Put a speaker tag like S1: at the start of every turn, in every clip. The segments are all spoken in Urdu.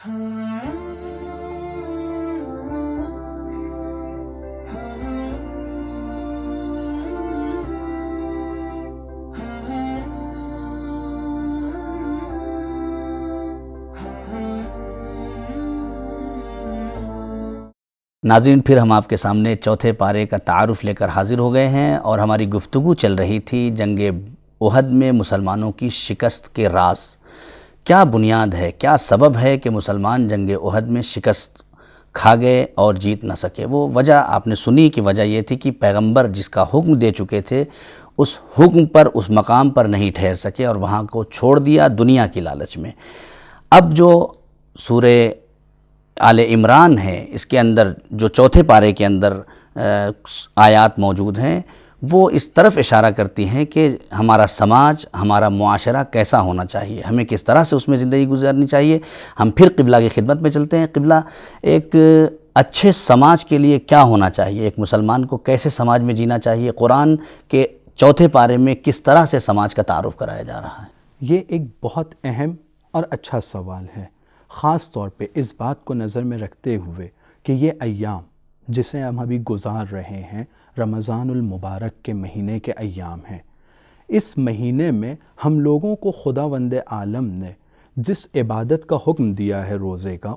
S1: ناظرین، پھر ہم آپ کے سامنے چوتھے پارے کا تعارف لے کر حاضر ہو گئے ہیں، اور ہماری گفتگو چل رہی تھی جنگ احد میں مسلمانوں کی شکست کے راز۔ کیا بنیاد ہے، کیا سبب ہے کہ مسلمان جنگ احد میں شکست کھا گئے اور جیت نہ سکے؟ وہ وجہ آپ نے سنی کہ وجہ یہ تھی کہ پیغمبر جس کا حکم دے چکے تھے اس حکم پر، اس مقام پر نہیں ٹھہر سکے اور وہاں کو چھوڑ دیا دنیا کی لالچ میں۔ اب جو سورہ آل عمران ہے، اس کے اندر جو چوتھے پارے کے اندر آیات موجود ہیں، وہ اس طرف اشارہ کرتی ہیں کہ ہمارا سماج، ہمارا معاشرہ کیسا ہونا چاہیے، ہمیں کس طرح سے اس میں زندگی گزارنی چاہیے۔ ہم پھر قبلہ کی خدمت میں چلتے ہیں۔ قبلہ، ایک اچھے سماج کے لیے کیا ہونا چاہیے، ایک مسلمان کو کیسے سماج میں جینا چاہیے؟ قرآن کے چوتھے پارے میں کس طرح سے سماج کا تعارف کرایا جا رہا ہے؟
S2: یہ ایک بہت اہم اور اچھا سوال ہے، خاص طور پہ اس بات کو نظر میں رکھتے ہوئے کہ یہ ایام جسے ہم ابھی گزار رہے ہیں، رمضان المبارک کے مہینے کے ایام ہیں۔ اس مہینے میں ہم لوگوں کو خداوند عالم نے جس عبادت کا حکم دیا ہے روزے کا،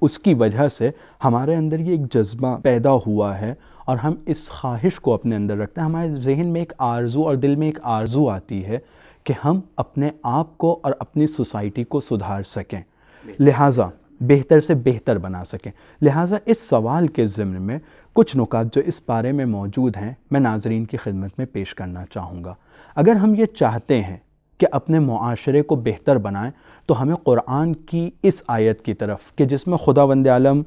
S2: اس کی وجہ سے ہمارے اندر یہ ایک جذبہ پیدا ہوا ہے، اور ہم اس خواہش کو اپنے اندر رکھتے ہیں۔ ہمارے ذہن میں ایک آرزو اور دل میں ایک آرزو آتی ہے کہ ہم اپنے آپ کو اور اپنی سوسائٹی کو سدھار سکیں، لہٰذا بہتر سے بہتر بنا سکیں۔ لہٰذا اس سوال کے ضمن میں کچھ نکات جو اس بارے میں موجود ہیں، میں ناظرین کی خدمت میں پیش کرنا چاہوں گا۔ اگر ہم یہ چاہتے ہیں کہ اپنے معاشرے کو بہتر بنائیں، تو ہمیں قرآن کی اس آیت کی طرف، کہ جس میں خداوند عالم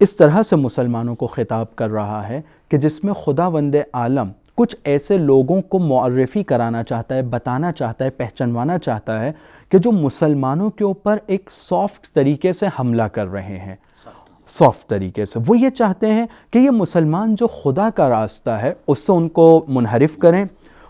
S2: اس طرح سے مسلمانوں کو خطاب کر رہا ہے کہ جس میں خداوند عالم کچھ ایسے لوگوں کو معرفی کرانا چاہتا ہے، بتانا چاہتا ہے، پہچنوانا چاہتا ہے کہ جو مسلمانوں کے اوپر ایک سافٹ طریقے سے حملہ کر رہے ہیں، سافٹ طریقے سے۔ وہ یہ چاہتے ہیں کہ یہ مسلمان جو خدا کا راستہ ہے اس سے ان کو منحرف کریں،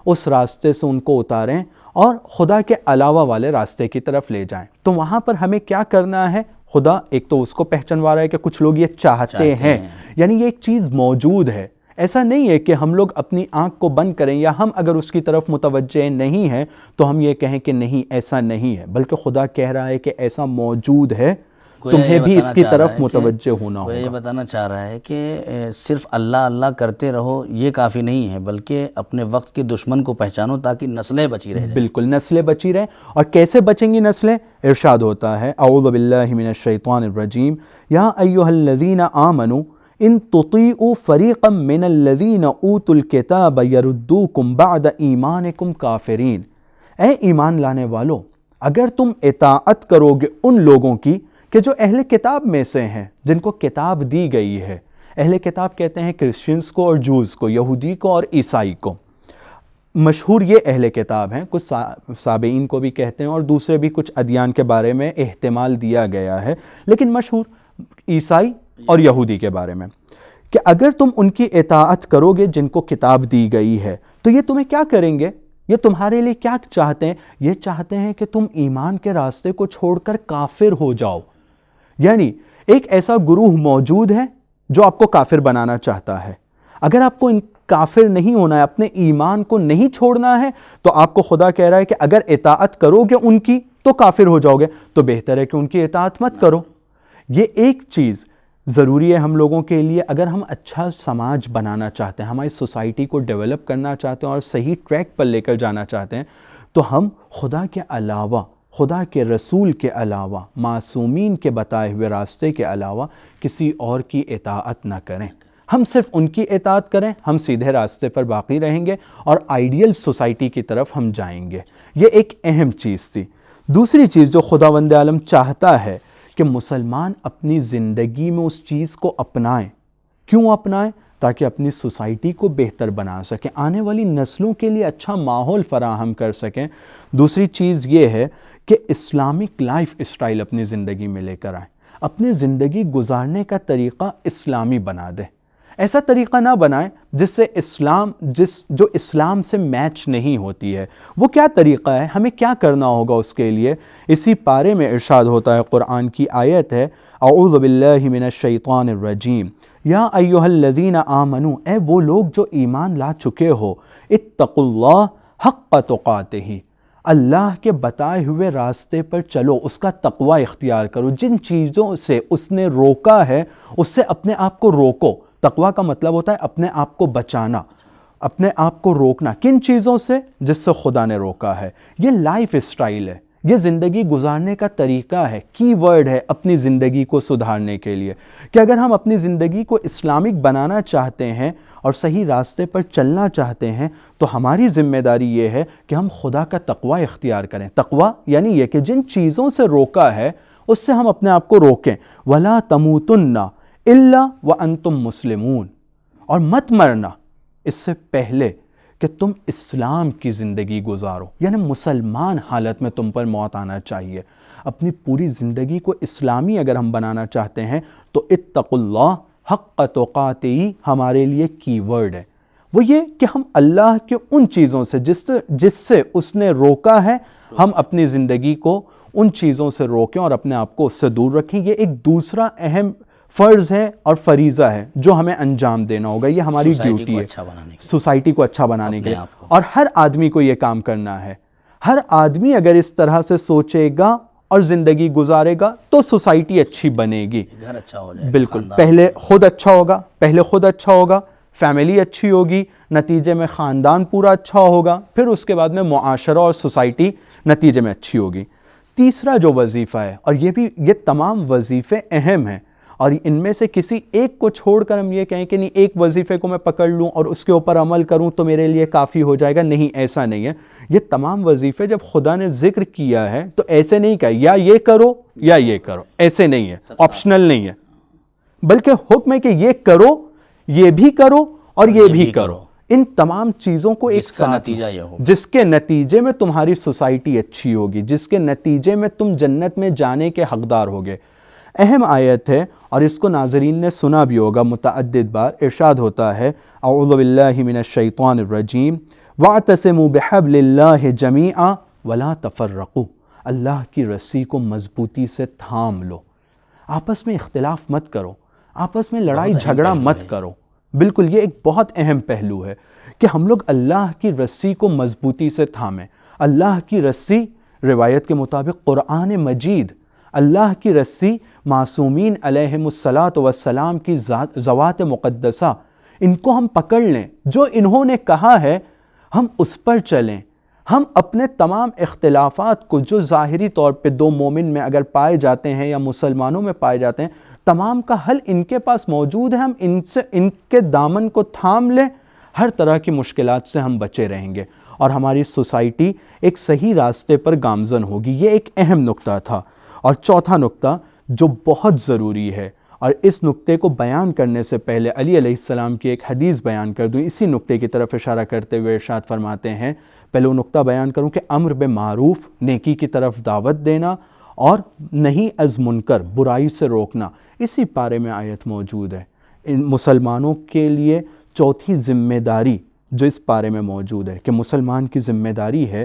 S2: اس راستے سے ان کو اتاریں اور خدا کے علاوہ والے راستے کی طرف لے جائیں۔ تو وہاں پر ہمیں کیا کرنا ہے؟ خدا ایک تو اس کو پہچنوا رہا ہے کہ کچھ لوگ یہ چاہتے ہیں، یعنی یہ ایک چیز موجود ہے۔ ایسا نہیں ہے کہ ہم لوگ اپنی آنکھ کو بند کریں، یا ہم اگر اس کی طرف متوجہ نہیں ہیں تو ہم یہ کہیں کہ نہیں، ایسا نہیں ہے، بلکہ خدا کہہ رہا ہے کہ ایسا موجود ہے، تمہیں بھی اس کی طرف متوجہ ہونا ہوگا۔
S1: یہ بتانا چاہ رہا ہے کہ صرف اللہ اللہ کرتے رہو یہ کافی نہیں ہے، بلکہ اپنے وقت کے دشمن کو پہچانو تاکہ نسلیں بچی رہ جائیں۔
S2: بالکل، نسلیں بچی رہیں۔ اور کیسے بچیں گی نسلیں؟ ارشاد ہوتا ہے، اعوذ باللہ من الشیطان الرجیم، یا ایھا الذین آمنوا ان تطیعوا فریقا من الذین اوتوا الکتاب یردوکم بعد ایمانکم کافرین۔ اے ایمان لانے والو، اگر تم اطاعت کرو گے ان لوگوں کی کہ جو اہل کتاب میں سے ہیں، جن کو کتاب دی گئی ہے۔ اہل کتاب کہتے ہیں کرسچنز کو اور جوز کو، یہودی کو اور عیسائی کو۔ مشہور یہ اہل کتاب ہیں، کچھ سابعین کو بھی کہتے ہیں، اور دوسرے بھی کچھ ادیان کے بارے میں احتمال دیا گیا ہے، لیکن مشہور عیسائی اور یہودی کے بارے میں، کہ اگر تم ان کی اطاعت کرو گے جن کو کتاب دی گئی ہے، تو یہ تمہیں کیا کریں گے؟ یہ تمہارے لیے کیا چاہتے ہیں؟ یہ چاہتے ہیں کہ تم ایمان کے راستے کو چھوڑ کر کافر ہو جاؤ۔ یعنی ایک ایسا گروہ موجود ہے جو آپ کو کافر بنانا چاہتا ہے۔ اگر آپ کو کافر نہیں ہونا ہے، اپنے ایمان کو نہیں چھوڑنا ہے، تو آپ کو خدا کہہ رہا ہے کہ اگر اطاعت کرو گے ان کی تو کافر ہو جاؤ گے، تو بہتر ہے کہ ان کی اطاعت مت کرو۔ یہ ایک چیز ضروری ہے ہم لوگوں کے لیے، اگر ہم اچھا سماج بنانا چاہتے ہیں، ہماری سوسائٹی کو ڈیولپ کرنا چاہتے ہیں اور صحیح ٹریک پر لے کر جانا چاہتے ہیں، تو ہم خدا کے علاوہ، خدا کے رسول کے علاوہ، معصومین کے بتائے ہوئے راستے کے علاوہ کسی اور کی اطاعت نہ کریں۔ ہم صرف ان کی اطاعت کریں، ہم سیدھے راستے پر باقی رہیں گے اور آئیڈیل سوسائٹی کی طرف ہم جائیں گے۔ یہ ایک اہم چیز تھی۔ دوسری چیز جو خداوند عالم چاہتا ہے کہ مسلمان اپنی زندگی میں اس چیز کو اپنائیں۔ کیوں اپنائیں؟ تاکہ اپنی سوسائٹی کو بہتر بنا سکیں، آنے والی نسلوں کے لیے اچھا ماحول فراہم کر سکیں۔ دوسری چیز یہ ہے کہ اسلامک لائف اسٹائل اپنی زندگی میں لے کر آئیں، اپنی زندگی گزارنے کا طریقہ اسلامی بنا دیں۔ ایسا طریقہ نہ بنائیں جس سے جو اسلام سے میچ نہیں ہوتی ہے۔ وہ کیا طریقہ ہے، ہمیں کیا کرنا ہوگا اس کے لیے؟ اسی پارے میں ارشاد ہوتا ہے، قرآن کی آیت ہے، اعوذ باللہ من الشیطان الرجیم، یا ایھا الذین آمنو، اے وہ لوگ جو ایمان لا چکے ہو، اتقوا اللہ حق تقاتہ، اللہ کے بتائے ہوئے راستے پر چلو، اس کا تقوی اختیار کرو، جن چیزوں سے اس نے روکا ہے اس سے اپنے آپ کو روکو۔ تقوی کا مطلب ہوتا ہے اپنے آپ کو بچانا، اپنے آپ کو روکنا۔ کن چیزوں سے؟ جس سے خدا نے روکا ہے۔ یہ لائف اسٹائل ہے، یہ زندگی گزارنے کا طریقہ ہے، کی ورڈ ہے اپنی زندگی کو سدھارنے کے لیے، کہ اگر ہم اپنی زندگی کو اسلامک بنانا چاہتے ہیں اور صحیح راستے پر چلنا چاہتے ہیں تو ہماری ذمہ داری یہ ہے کہ ہم خدا کا تقوی اختیار کریں۔ تقوی یعنی یہ کہ جن چیزوں سے روکا ہے اس سے ہم اپنے آپ کو روکیں۔ وَلَا تَمُوتُنَّ إِلَّا وَأَنْتُمْ مُسْلِمُونَ، اور مت مرنا اس سے پہلے کہ تم اسلام کی زندگی گزارو، یعنی مسلمان حالت میں تم پر موت آنا چاہیے۔ اپنی پوری زندگی کو اسلامی اگر ہم بنانا چاہتے ہیں تو اتقوا اللہ حق تقاتہ ہمارے لیے کی ورڈ ہے۔ وہ یہ کہ ہم اللہ کے ان چیزوں سے جس سے اس نے روکا ہے، ہم اپنی زندگی کو ان چیزوں سے روکیں اور اپنے آپ کو اس سے دور رکھیں۔ یہ ایک دوسرا اہم فرض ہے اور فریضہ ہے جو ہمیں انجام دینا ہوگا، یہ ہماری ڈیوٹی ہے سوسائٹی کو اچھا بنانے کے لیے، اور ہر آدمی کو یہ کام کرنا ہے۔ ہر آدمی اگر اس طرح سے سوچے گا اور زندگی گزارے گا تو سوسائٹی اچھی بنے گی،
S1: گھر اچھا ہو جائے گا،
S2: بالکل۔ پہلے خود اچھا ہوگا، فیملی اچھی ہوگی، نتیجے میں خاندان پورا اچھا ہوگا، پھر اس کے بعد میں معاشرہ اور سوسائٹی نتیجے میں اچھی ہوگی۔ تیسرا جو وظیفہ ہے، اور یہ تمام وظیفے اہم ہیں، اور ان میں سے کسی ایک کو چھوڑ کر ہم یہ کہیں کہ نہیں ایک وظیفے کو میں پکڑ لوں اور اس کے اوپر عمل کروں تو میرے لیے کافی ہو جائے گا، نہیں، ایسا نہیں ہے۔ یہ تمام وظیفے جب خدا نے ذکر کیا ہے تو ایسے نہیں کہا یا یہ کرو یا یہ کرو، ایسے نہیں ہے، آپشنل نہیں ہے، بلکہ حکم ہے کہ یہ کرو، یہ بھی کرو اور یہ بھی کرو۔ ان تمام چیزوں کو ایک ساتھ، جس کے نتیجے میں تمہاری سوسائٹی اچھی ہوگی، جس کے نتیجے میں تم جنت میں جانے کے حقدار ہوگے۔ اہم آیت ہے اور اس کو ناظرین نے سنا بھی ہوگا متعدد بار۔ ارشاد ہوتا ہے، اعوذ باللہ من الشیطان الرجیم، وَاعْتَصِمُوا بِحَبْلِ اللَّهِ جَمِيعًا وَلَا تَفَرَّقُوا، اللہ کی رسی کو مضبوطی سے تھام لو، آپس میں اختلاف مت کرو، آپس میں لڑائی جھگڑا مت کرو۔ بالکل، یہ ایک بہت اہم پہلو ہے کہ ہم لوگ اللہ کی رسی کو مضبوطی سے تھامیں۔ اللہ کی رسی روایت کے مطابق قرآن مجید، اللہ کی رسی معصومین علیہم الصلاۃ والسلام کی ذوات مقدسہ، ان کو ہم پکڑ لیں، جو انہوں نے کہا ہے ہم اس پر چلیں۔ ہم اپنے تمام اختلافات کو جو ظاہری طور پہ دو مومن میں اگر پائے جاتے ہیں یا مسلمانوں میں پائے جاتے ہیں، تمام کا حل ان کے پاس موجود ہے، ہم ان کے دامن کو تھام لیں، ہر طرح کی مشکلات سے ہم بچے رہیں گے اور ہماری سوسائٹی ایک صحیح راستے پر گامزن ہوگی۔ یہ ایک اہم نقطہ تھا۔ اور چوتھا نقطہ جو بہت ضروری ہے، اور اس نقطے کو بیان کرنے سے پہلے علی علیہ السلام کی ایک حدیث بیان کر دوں، اسی نقطے کی طرف اشارہ کرتے ہوئے ارشاد فرماتے ہیں، پہلے وہ نقطہ بیان کروں کہ امر بالمعروف، نیکی کی طرف دعوت دینا، اور نہیں از منکر، برائی سے روکنا، اسی پارے میں آیت موجود ہے۔ ان مسلمانوں کے لیے چوتھی ذمہ داری جو اس پارے میں موجود ہے کہ مسلمان کی ذمہ داری ہے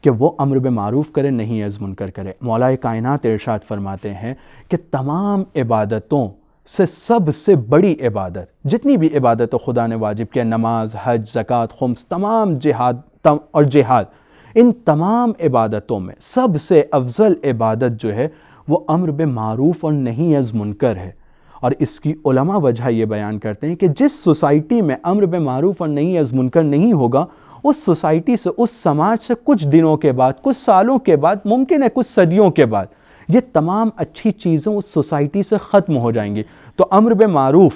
S2: کہ وہ امر بالمعروف کرے، نہیں از منکر کرے۔ مولا کائنات ارشاد فرماتے ہیں کہ تمام عبادتوں سے سب سے بڑی عبادت، جتنی بھی عبادتوں خدا نے واجب کیا، نماز، حج، زکوٰۃ، خمس، تمام جہاد، ان تمام عبادتوں میں سب سے افضل عبادت جو ہے وہ امر بالمعروف اور نہیں از منکر ہے۔ اور اس کی علماء وجہ یہ بیان کرتے ہیں کہ جس سوسائٹی میں امر بالمعروف اور نہیں از منکر نہیں ہوگا، اس سوسائٹی سے، اس سماج سے کچھ دنوں کے بعد، کچھ سالوں کے بعد، ممکن ہے کچھ صدیوں کے بعد، یہ تمام اچھی چیزیں اس سوسائٹی سے ختم ہو جائیں گی۔ تو امر بالمعروف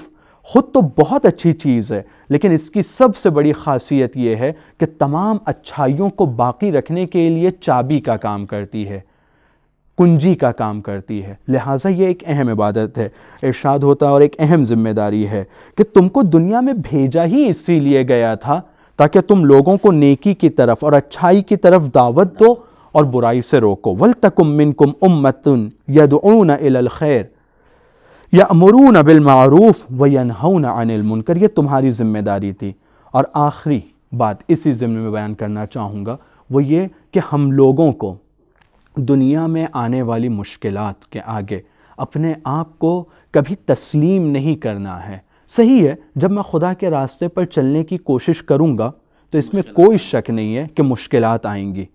S2: خود تو بہت اچھی چیز ہے، لیکن اس کی سب سے بڑی خاصیت یہ ہے کہ تمام اچھائیوں کو باقی رکھنے کے لیے چابی کا کام کرتی ہے، کنجی کا کام کرتی ہے، لہٰذا یہ ایک اہم عبادت ہے۔ ارشاد ہوتا ہے اور ایک اہم ذمہ داری ہے کہ تم کو دنیا میں بھیجا ہی اسی لیے گیا تھا تاکہ تم لوگوں کو نیکی کی طرف اور اچھائی کی طرف دعوت دو اور برائی سے روکو۔ وَلْتَكُمْ مِنْكُمْ أُمَّةٌ يَدْعُونَ إِلَى الْخَيْرِ، یأمرون بالمعروف وینہون عن المنکر، یہ تمہاری ذمہ داری تھی۔ اور آخری بات اسی ضمن میں بیان کرنا چاہوں گا وہ یہ کہ ہم لوگوں کو دنیا میں آنے والی مشکلات کے آگے اپنے آپ کو کبھی تسلیم نہیں کرنا ہے۔ صحیح ہے، جب میں خدا کے راستے پر چلنے کی کوشش کروں گا تو اس میں کوئی شک نہیں ہے کہ مشکلات آئیں گی۔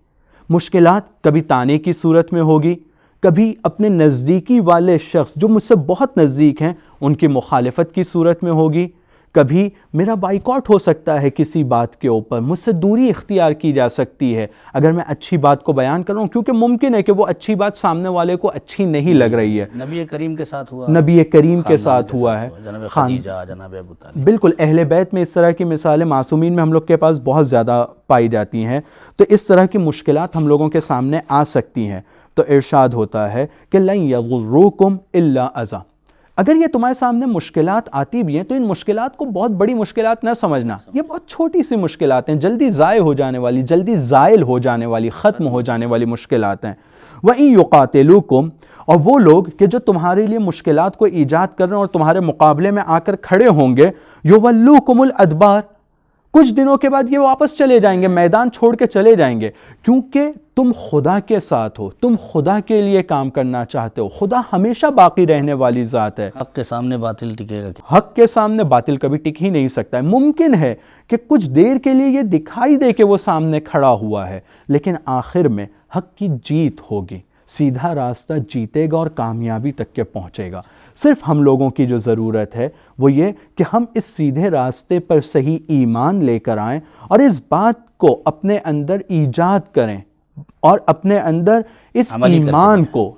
S2: مشکلات کبھی تانے کی صورت میں ہوگی، کبھی اپنے نزدیکی والے شخص جو مجھ سے بہت نزدیک ہیں ان کی مخالفت کی صورت میں ہوگی، کبھی میرا بائیکاٹ ہو سکتا ہے کسی بات کے اوپر، مجھ سے دوری اختیار کی جا سکتی ہے اگر میں اچھی بات کو بیان کر رہا ہوں، کیونکہ ممکن ہے کہ وہ اچھی بات سامنے والے کو اچھی نہیں لگ رہی ہے۔
S1: نبی کریم کے ساتھ ہوا،
S2: نبی کریم کے ساتھ ہوا ہے،
S1: جناب خدیجہ، جناب ابو طالب۔
S2: بالکل، اہل بیت میں اس طرح کی مثالیں معصومین میں ہم لوگ کے پاس بہت زیادہ پائی جاتی ہیں، تو اس طرح کی مشکلات ہم لوگوں کے سامنے آ سکتی ہیں۔ تو ارشاد ہوتا ہے کہ لن یضروکم الا اذی، اگر یہ تمہارے سامنے مشکلات آتی بھی ہیں تو ان مشکلات کو بہت بڑی مشکلات نہ سمجھنا، یہ بہت چھوٹی سی مشکلات ہیں، جلدی ضائع ہو جانے والی، جلدی زائل ہو جانے والی، ختم ہو جانے والی مشکلات ہیں۔ وَإِن يُقَاتِلُوكُمْ، اور وہ لوگ کہ جو تمہارے لیے مشکلات کو ایجاد کر رہے ہیں اور تمہارے مقابلے میں آ کر کھڑے ہوں گے، يُوَلُّوكُمُ الْأَدْبَارَ، کچھ دنوں کے بعد یہ واپس چلے جائیں گے، میدان چھوڑ کے چلے جائیں گے، کیونکہ تم خدا کے ساتھ ہو، تم خدا کے لیے کام کرنا چاہتے ہو۔ خدا ہمیشہ باقی رہنے والی ذات ہے،
S1: حق کے سامنے باطل ٹکے گا؟
S2: حق کے سامنے باطل کبھی ٹک ہی نہیں سکتا ہے۔ ممکن ہے کہ کچھ دیر کے لیے یہ دکھائی دے کہ وہ سامنے کھڑا ہوا ہے، لیکن آخر میں حق کی جیت ہوگی، سیدھا راستہ جیتے گا اور کامیابی تک کے پہنچے گا۔ صرف ہم لوگوں کی جو ضرورت ہے وہ یہ کہ ہم اس سیدھے راستے پر صحیح ایمان لے کر آئیں اور اس بات کو اپنے اندر ایجاد کریں اور اپنے اندر اس ایمان کو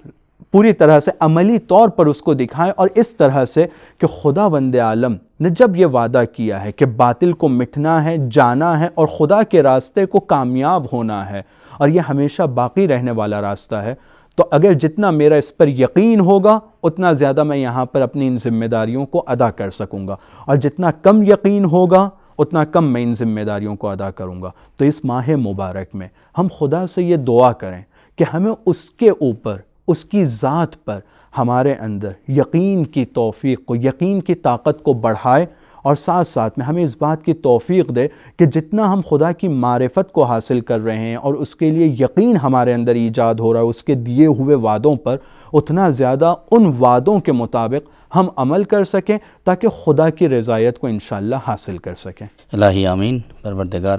S2: پوری طرح سے عملی طور پر اس کو دکھائیں، اور اس طرح سے کہ خداوند عالم نے جب یہ وعدہ کیا ہے کہ باطل کو مٹنا ہے، جانا ہے اور خدا کے راستے کو کامیاب ہونا ہے اور یہ ہمیشہ باقی رہنے والا راستہ ہے، تو اگر جتنا میرا اس پر یقین ہوگا اتنا زیادہ میں یہاں پر اپنی ان ذمہ داریوں کو ادا کر سکوں گا، اور جتنا کم یقین ہوگا اتنا کم میں ان ذمہ داریوں کو ادا کروں گا۔ تو اس ماہ مبارک میں ہم خدا سے یہ دعا کریں کہ ہمیں اس کے اوپر، اس کی ذات پر ہمارے اندر یقین کی توفیق کو، یقین کی طاقت کو بڑھائے، اور ساتھ ساتھ میں ہمیں اس بات کی توفیق دے کہ جتنا ہم خدا کی معرفت کو حاصل کر رہے ہیں اور اس کے لیے یقین ہمارے اندر ایجاد ہو رہا ہے اس کے دیے ہوئے وعدوں پر، اتنا زیادہ ان وعدوں کے مطابق ہم عمل کر سکیں تاکہ خدا کی رضایت کو انشاءاللہ حاصل کر سکیں۔
S1: الہی آمین۔ پروردگار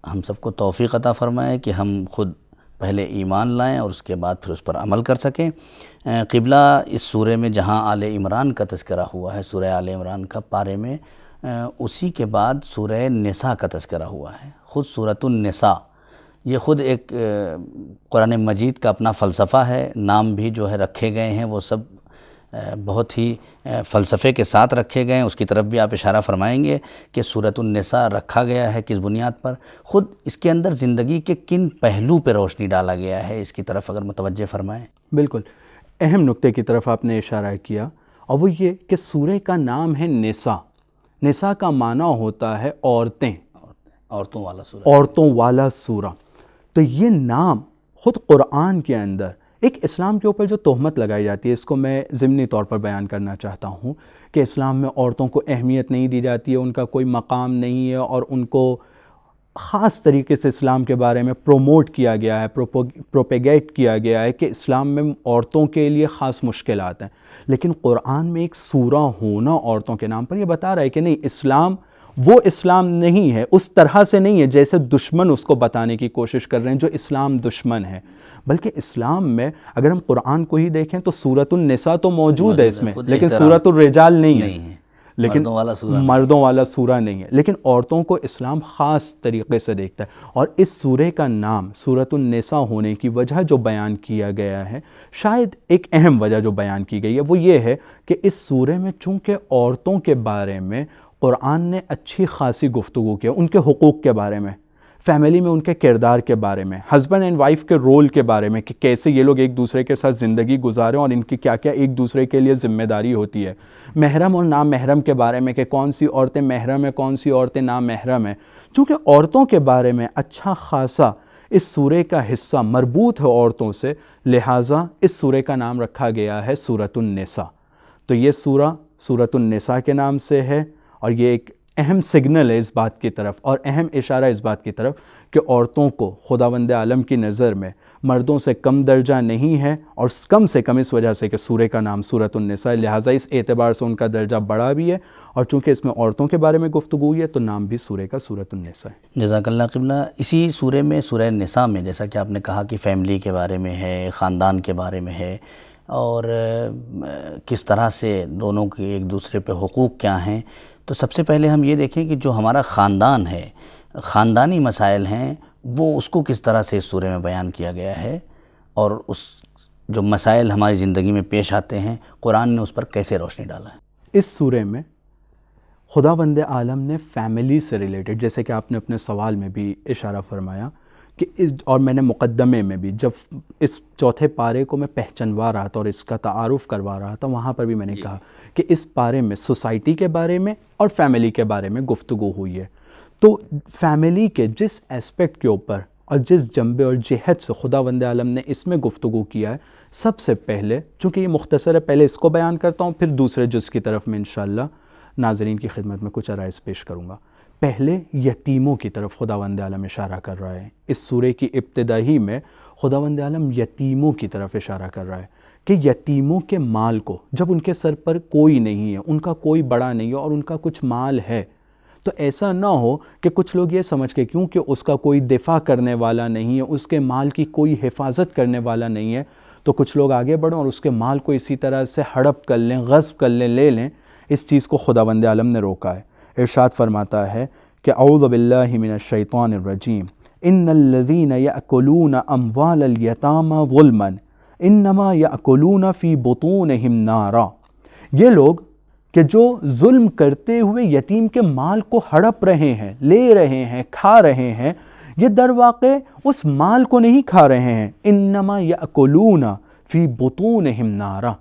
S1: ہم سب کو توفیق عطا فرمائے کہ ہم خود پہلے ایمان لائیں اور اس کے بعد پھر اس پر عمل کر سکیں۔ قبلہ اس سورہ میں جہاں آل عمران کا تذکرہ ہوا ہے، سورہ آل عمران کا پارے میں، اسی کے بعد سورہ نساء کا تذکرہ ہوا ہے۔ خود سورۃ النساء یہ خود ایک قرآن مجید کا اپنا فلسفہ ہے، نام بھی جو ہے رکھے گئے ہیں وہ سب بہت ہی فلسفے کے ساتھ رکھے گئے ہیں۔ اس کی طرف بھی آپ اشارہ فرمائیں گے کہ سورۃ النساء رکھا گیا ہے کس بنیاد پر، خود اس کے اندر زندگی کے کن پہلو پہ روشنی ڈالا گیا ہے، اس کی طرف اگر متوجہ فرمائیں۔
S2: بالکل اہم نقطے کی طرف آپ نے اشارہ کیا، اور وہ یہ کہ سورہ کا نام ہے نساء۔ نساء کا معنی ہوتا ہے عورتیں،
S1: عورتوں والا سورہ،
S2: عورتوں والا سورہ۔ تو یہ نام خود قرآن کے اندر ایک اسلام کے اوپر جو تہمت لگائی جاتی ہے، اس کو میں ضمنی طور پر بیان کرنا چاہتا ہوں کہ اسلام میں عورتوں کو اہمیت نہیں دی جاتی ہے، ان کا کوئی مقام نہیں ہے، اور ان کو خاص طریقے سے اسلام کے بارے میں پروموٹ کیا گیا ہے، پروپیگیٹ کیا گیا ہے کہ اسلام میں عورتوں کے لیے خاص مشکلات ہیں۔ لیکن قرآن میں ایک سورہ ہونا عورتوں کے نام پر یہ بتا رہا ہے کہ نہیں، اسلام وہ اسلام نہیں ہے، اس طرح سے نہیں ہے جیسے دشمن اس کو بتانے کی کوشش کر رہے ہیں جو اسلام دشمن ہے، بلکہ اسلام میں اگر ہم قرآن کو ہی دیکھیں تو سورۃ النساء تو موجود ہے اس میں، لیکن سورۃ الرجال نہیں ہے، لیکن مردوں والا سورہ نہیں ہے، لیکن عورتوں کو اسلام خاص طریقے سے دیکھتا ہے۔ اور اس سورہ کا نام سورۃ النساء ہونے کی وجہ جو بیان کیا گیا ہے، شاید ایک اہم وجہ جو بیان کی گئی ہے وہ یہ ہے کہ اس سورہ میں چونکہ عورتوں کے بارے میں قرآن نے اچھی خاصی گفتگو کی، ان کے حقوق کے بارے میں، فیملی میں ان کے کردار کے بارے میں، ہسبینڈ اینڈ وائف کے رول کے بارے میں کہ کیسے یہ لوگ ایک دوسرے کے ساتھ زندگی گزاریں اور ان کی کیا کیا ایک دوسرے کے لیے ذمہ داری ہوتی ہے، محرم اور نامحرم کے بارے میں کہ کون سی عورتیں محرم ہیں، کون سی عورتیں نامحرم ہیں۔ چونکہ عورتوں کے بارے میں اچھا خاصا اس سورہ کا حصہ مربوط ہے عورتوں سے، لہٰذا اس سورہ کا نام رکھا گیا ہے سورۃ النساء۔ تو یہ سورہ سورۃ النساء کے نام سے ہے، اور یہ ایک اہم سگنل ہے اس بات کی طرف اور اہم اشارہ اس بات کی طرف کہ عورتوں کو خداوند عالم کی نظر میں مردوں سے کم درجہ نہیں ہے، اور کم سے کم اس وجہ سے کہ سورہ کا نام سورۃ النساء، لہٰذا اس اعتبار سے ان کا درجہ بڑا بھی ہے، اور چونکہ اس میں عورتوں کے بارے میں گفتگو ہوئی ہے تو نام بھی سورہ کا سورۃ النساء ہے۔
S1: جزاک اللہ قبلہ۔ اسی سورہ میں، سورہ نساء میں، جیسا کہ آپ نے کہا کہ فیملی کے بارے میں ہے، خاندان کے بارے میں ہے، اور کس طرح سے دونوں کے ایک دوسرے پہ حقوق کیا ہیں، تو سب سے پہلے ہم یہ دیکھیں کہ جو ہمارا خاندان ہے، خاندانی مسائل ہیں، وہ اس کو کس طرح سے اس سورہ میں بیان کیا گیا ہے، اور اس جو مسائل ہماری زندگی میں پیش آتے ہیں قرآن نے اس پر کیسے روشنی ڈالا ہے۔
S2: اس سورہ میں خداوند عالم نے فیملی سے ریلیٹڈ، جیسے کہ آپ نے اپنے سوال میں بھی اشارہ فرمایا کہ اور میں نے مقدمے میں بھی جب اس چوتھے پارے کو میں پہچنوا رہا تھا اور اس کا تعارف کروا رہا تھا، وہاں پر بھی میں نے کہا کہ اس پارے میں سوسائٹی کے بارے میں اور فیملی کے بارے میں گفتگو ہوئی ہے۔ تو فیملی کے جس اسپیکٹ کے اوپر اور جس جنبے اور جہت سے خداوند عالم نے اس میں گفتگو کیا ہے، سب سے پہلے، چونکہ یہ مختصر ہے، پہلے اس کو بیان کرتا ہوں، پھر دوسرے جز کی طرف میں انشاءاللہ ناظرین کی خدمت میں کچھ عرائض پیش کروں گا۔ پہلے یتیموں کی طرف خداوند عالم اشارہ کر رہا ہے۔ اس سورہ کی ابتدا ہی میں خداوند عالم یتیموں کی طرف اشارہ کر رہا ہے کہ یتیموں کے مال کو، جب ان کے سر پر کوئی نہیں ہے، ان کا کوئی بڑا نہیں ہے اور ان کا کچھ مال ہے، تو ایسا نہ ہو کہ کچھ لوگ یہ سمجھ کے کیونکہ اس کا کوئی دفاع کرنے والا نہیں ہے، اس کے مال کی کوئی حفاظت کرنے والا نہیں ہے، تو کچھ لوگ آگے بڑھیں اور اس کے مال کو اسی طرح سے ہڑپ کر لیں، غصب کر لیں، لے لیں۔ اس چیز کو خداوند عالم نے روکا ہے۔ ارشاد فرماتا ہے کہ اعوذ باللہ من الشیطان الرجیم، ان الذین یأکلون اموال الیتامی ظلما انما یأکلون فی بطونہم نارا۔ یہ لوگ کہ جو ظلم کرتے ہوئے یتیم کے مال کو ہڑپ رہے ہیں، لے رہے ہیں، کھا رہے ہیں، یہ در واقع اس مال کو نہیں کھا رہے ہیں، انما یأکلون فی بطونہم نارا،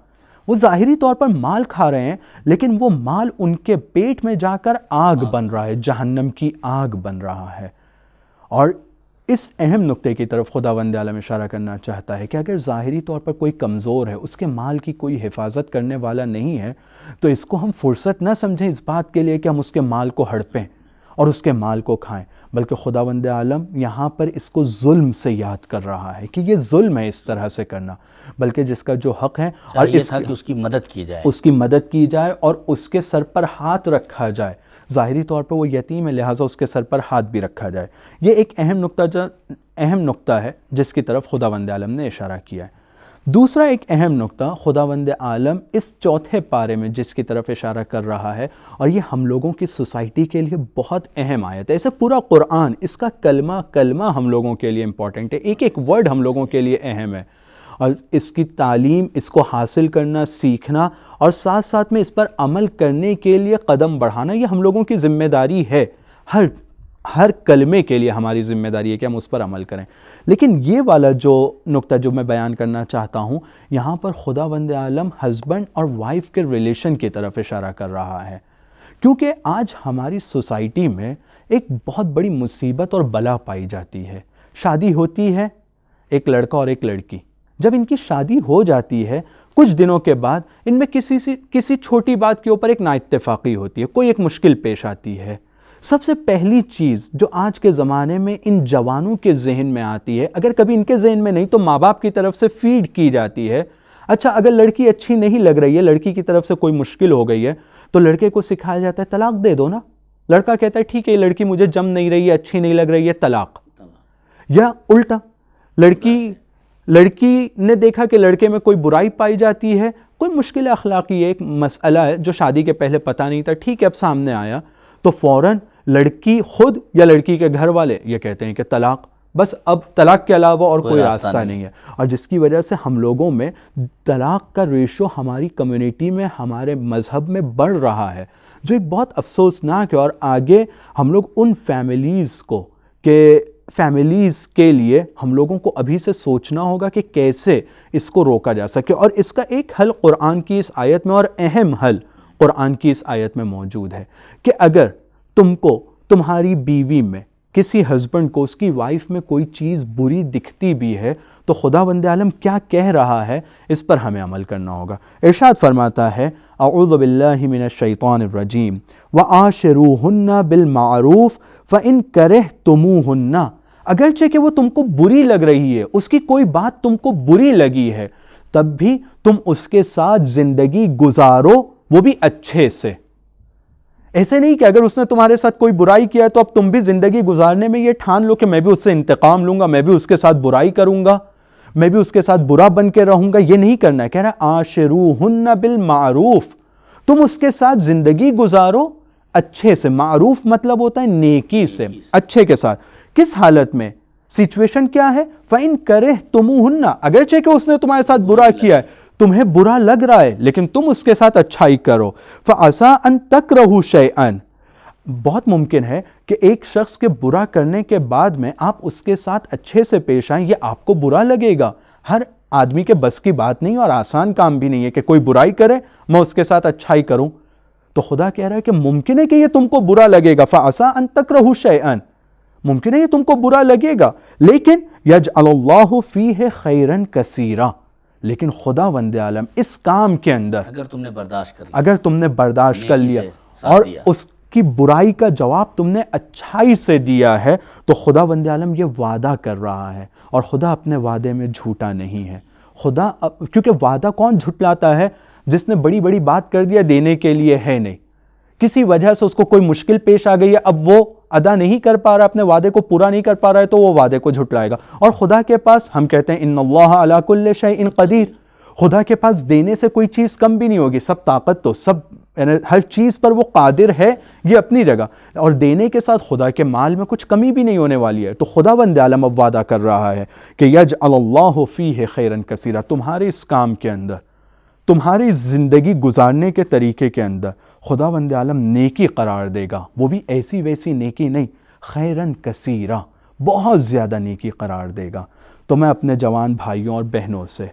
S2: وہ ظاہری طور پر مال کھا رہے ہیں لیکن وہ مال ان کے پیٹ میں جا کر آگ بن رہا ہے، جہنم کی آگ بن رہا ہے۔ اور اس اہم نقطے کی طرف خداوند عالم اشارہ کرنا چاہتا ہے کہ اگر ظاہری طور پر کوئی کمزور ہے، اس کے مال کی کوئی حفاظت کرنے والا نہیں ہے، تو اس کو ہم فرصت نہ سمجھیں اس بات کے لیے کہ ہم اس کے مال کو ہڑپیں اور اس کے مال کو کھائیں، بلکہ خداوند عالم یہاں پر اس کو ظلم سے یاد کر رہا ہے کہ یہ ظلم ہے اس طرح سے کرنا، بلکہ جس کا جو حق ہے اور
S1: یہ تھا کہ اس کی مدد کی جائے،
S2: اس کی مدد کی جائے اور اس کے سر پر ہاتھ رکھا جائے۔ ظاہری طور پر وہ یتیم ہے، لہٰذا اس کے سر پر ہاتھ بھی رکھا جائے۔ یہ ایک اہم نقطہ ہے جس کی طرف خداوند عالم نے اشارہ کیا ہے۔ دوسرا ایک اہم نقطہ خداوند عالم اس چوتھے پارے میں جس کی طرف اشارہ کر رہا ہے، اور یہ ہم لوگوں کی سوسائٹی کے لیے بہت اہم آیت ہے۔ ایسے پورا قرآن، اس کا کلمہ کلمہ ہم لوگوں کے لیے امپورٹنٹ ہے، ایک ایک ورڈ ہم لوگوں کے لیے اہم ہے، اور اس کی تعلیم، اس کو حاصل کرنا، سیکھنا اور ساتھ ساتھ میں اس پر عمل کرنے کے لیے قدم بڑھانا، یہ ہم لوگوں کی ذمہ داری ہے۔ ہر کلمے کے لیے ہماری ذمہ داری ہے کہ ہم اس پر عمل کریں۔ لیکن یہ والا جو نقطہ جو میں بیان کرنا چاہتا ہوں، یہاں پر خداوند عالم ہسبینڈ اور وائف کے ریلیشن کی طرف اشارہ کر رہا ہے، کیونکہ آج ہماری سوسائٹی میں ایک بہت بڑی مصیبت اور بلا پائی جاتی ہے۔ شادی ہوتی ہے ایک لڑکا اور ایک لڑکی، جب ان کی شادی ہو جاتی ہے کچھ دنوں کے بعد ان میں کسی چھوٹی بات کے اوپر ایک نا اتفاقی ہوتی ہے، کوئی ایک مشکل پیش آتی ہے۔ سب سے پہلی چیز جو آج کے زمانے میں ان جوانوں کے ذہن میں آتی ہے، اگر کبھی ان کے ذہن میں نہیں تو ماں باپ کی طرف سے فیڈ کی جاتی ہے، اچھا اگر لڑکی اچھی نہیں لگ رہی ہے، لڑکی کی طرف سے کوئی مشکل ہو گئی ہے، تو لڑکے کو سکھایا جاتا ہے طلاق دے دو نا۔ لڑکا کہتا ہے ٹھیک ہے یہ لڑکی مجھے جم نہیں رہی ہے، اچھی نہیں لگ رہی ہے، طلاق۔ یا الٹا، لڑکی نے دیکھا کہ لڑکے میں کوئی برائی پائی جاتی ہے، کوئی مشکل اخلاقی ہے، ایک مسئلہ ہے جو شادی کے پہلے پتہ نہیں تھا، ٹھیک ہے اب سامنے آیا، تو فوراً لڑکی خود یا لڑکی کے گھر والے یہ کہتے ہیں کہ طلاق، بس اب طلاق کے علاوہ اور کوئی راستہ نہیں ہے، اور جس کی وجہ سے ہم لوگوں میں طلاق کا ریشو ہماری کمیونٹی میں، ہمارے مذہب میں بڑھ رہا ہے، جو ایک بہت افسوسناک ہے۔ اور آگے ہم لوگ ان فیملیز کے لیے ہم لوگوں کو ابھی سے سوچنا ہوگا کہ کیسے اس کو روکا جا سکے، اور اس کا ایک حل قرآن کی اس آیت میں، اور اہم حل قرآن کی اس آیت میں موجود ہے کہ اگر تم کو تمہاری بیوی میں، کسی ہسبینڈ کو اس کی وائف میں کوئی چیز بری دکھتی بھی ہے تو خداوند عالم کیا کہہ رہا ہے، اس پر ہمیں عمل کرنا ہوگا۔ ارشاد فرماتا ہے اعوذ باللہ من الشیطان الرجیم وعاشروہن بالمعروف فإن کرہتموہن، اگرچہ کہ وہ تم کو بری لگ رہی ہے، اس کی کوئی بات تم کو بری لگی ہے، تب بھی تم اس کے ساتھ زندگی گزارو، وہ بھی اچھے سے۔ ایسے نہیں کہ اگر اس نے تمہارے ساتھ کوئی برائی کیا ہے تو اب تم بھی زندگی گزارنے میں یہ ٹھان لو کہ میں بھی اس سے انتقام لوں گا، میں بھی اس کے ساتھ برائی کروں گا، میں بھی اس کے ساتھ برا بن کے رہوں گا۔ یہ نہیں کرنا ہے، کہہ رہا عاشروہن بالمعروف، تم اس کے ساتھ زندگی گزارو اچھے سے۔ معروف مطلب ہوتا ہے نیکی سے، اچھے کے ساتھ۔ کس حالت میں؟ سچویشن کیا ہے؟ فَإِن كَرِهْتُمُوهُنَّ، اگرچہ کہ اس نے تمہارے ساتھ برا کیا ہے، تمہیں برا لگ رہا ہے، لیکن تم اس کے ساتھ اچھائی کرو۔ فَعَسَىٰ أَن تَكْرَهُوا شَيْئًا، بہت ممکن ہے کہ ایک شخص کے برا کرنے کے بعد میں آپ اس کے ساتھ اچھے سے پیش آئیں، یہ آپ کو برا لگے گا۔ ہر آدمی کے بس کی بات نہیں اور آسان کام بھی نہیں ہے کہ کوئی برائی کرے میں اس کے ساتھ اچھائی کروں۔ تو خدا کہہ رہا ہے کہ ممکن ہے کہ یہ تم کو برا لگے گا۔ فَعَسَىٰ أَن تَكْرَهُوا شَيْئًا، ممکن ہے یہ تم کو برا لگے گا، لیکن یجعل اللہ فیہ خیرا کثیرا، لیکن خدا وند عالم اس کام کے اندر
S1: اگر تم نے برداشت کر لیا،
S2: اگر تم نے برداشت کر
S1: نیکی
S2: لیا
S1: سے ساتھ
S2: اور
S1: دیا،
S2: اس کی برائی کا جواب تم نے اچھائی سے دیا ہے، تو خدا وند عالم یہ وعدہ کر رہا ہے، اور خدا اپنے وعدے میں جھوٹا نہیں ہے۔ خدا کیونکہ وعدہ کون جھٹلاتا ہے؟ جس نے بڑی بڑی بات کر دیا، دینے کے لیے ہے نہیں، کسی وجہ سے اس کو کوئی مشکل پیش آ گئی ہے، اب وہ ادا نہیں کر پا رہا، اپنے وعدے کو پورا نہیں کر پا رہا ہے، تو وہ وعدے کو جھٹلائے گا۔ اور خدا کے پاس ہم کہتے ہیں ان اللہ علی کل شیء قدیر، خدا کے پاس دینے سے کوئی چیز کم بھی نہیں ہوگی، سب طاقت تو سب ہر چیز پر وہ قادر ہے، یہ اپنی جگہ، اور دینے کے ساتھ خدا کے مال میں کچھ کمی بھی نہیں ہونے والی ہے۔ تو خدا وند عالم اب وعدہ کر رہا ہے کہ یجعل اللہ فیہ خیرا کثیرا، تمہارے اس کام کے اندر، تمہاری زندگی گزارنے کے طریقے کے اندر خدا وند عالم نیکی قرار دے گا، وہ بھی ایسی ویسی نیکی نہیں، خیرن کثیرہ، بہت زیادہ نیکی قرار دے گا۔ تو میں اپنے جوان بھائیوں اور بہنوں سے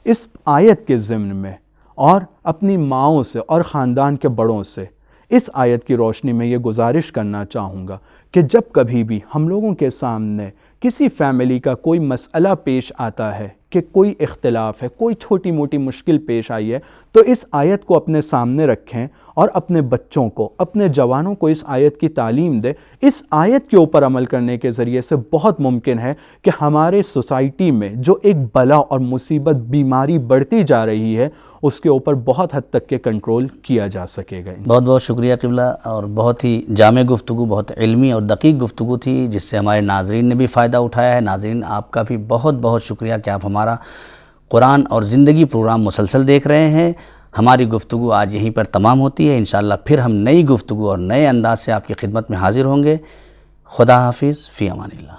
S2: اس آیت کے ضمن میں اور اپنی ماؤں سے اور خاندان کے بڑوں سے اس آیت کی روشنی میں یہ گزارش کرنا چاہوں گا کہ جب کبھی بھی ہم لوگوں کے سامنے کسی فیملی کا کوئی مسئلہ پیش آتا ہے، کہ کوئی اختلاف ہے، کوئی چھوٹی موٹی مشکل پیش آئی ہے، تو اس آیت کو اپنے سامنے رکھیں اور اپنے بچوں کو، اپنے جوانوں کو اس آیت کی تعلیم دیں۔ اس آیت کے اوپر عمل کرنے کے ذریعے سے بہت ممکن ہے کہ ہمارے سوسائٹی میں جو ایک بلا اور مصیبت، بیماری بڑھتی جا رہی ہے، اس کے اوپر بہت حد تک کے کنٹرول کیا جا سکے گا۔
S1: بہت بہت شکریہ قبلہ، اور بہت ہی جامع گفتگو، بہت علمی اور دقیق گفتگو تھی، جس سے ہمارے ناظرین نے بھی فائدہ اٹھایا ہے۔ ناظرین آپ کا بھی بہت بہت شکریہ کہ آپ ہمارا قرآن اور زندگی پروگرام مسلسل دیکھ رہے ہیں۔ ہماری گفتگو آج یہیں پر تمام ہوتی ہے، انشاءاللہ پھر ہم نئی گفتگو اور نئے انداز سے آپ کی خدمت میں حاضر ہوں گے۔ خدا حافظ، فی امان اللہ۔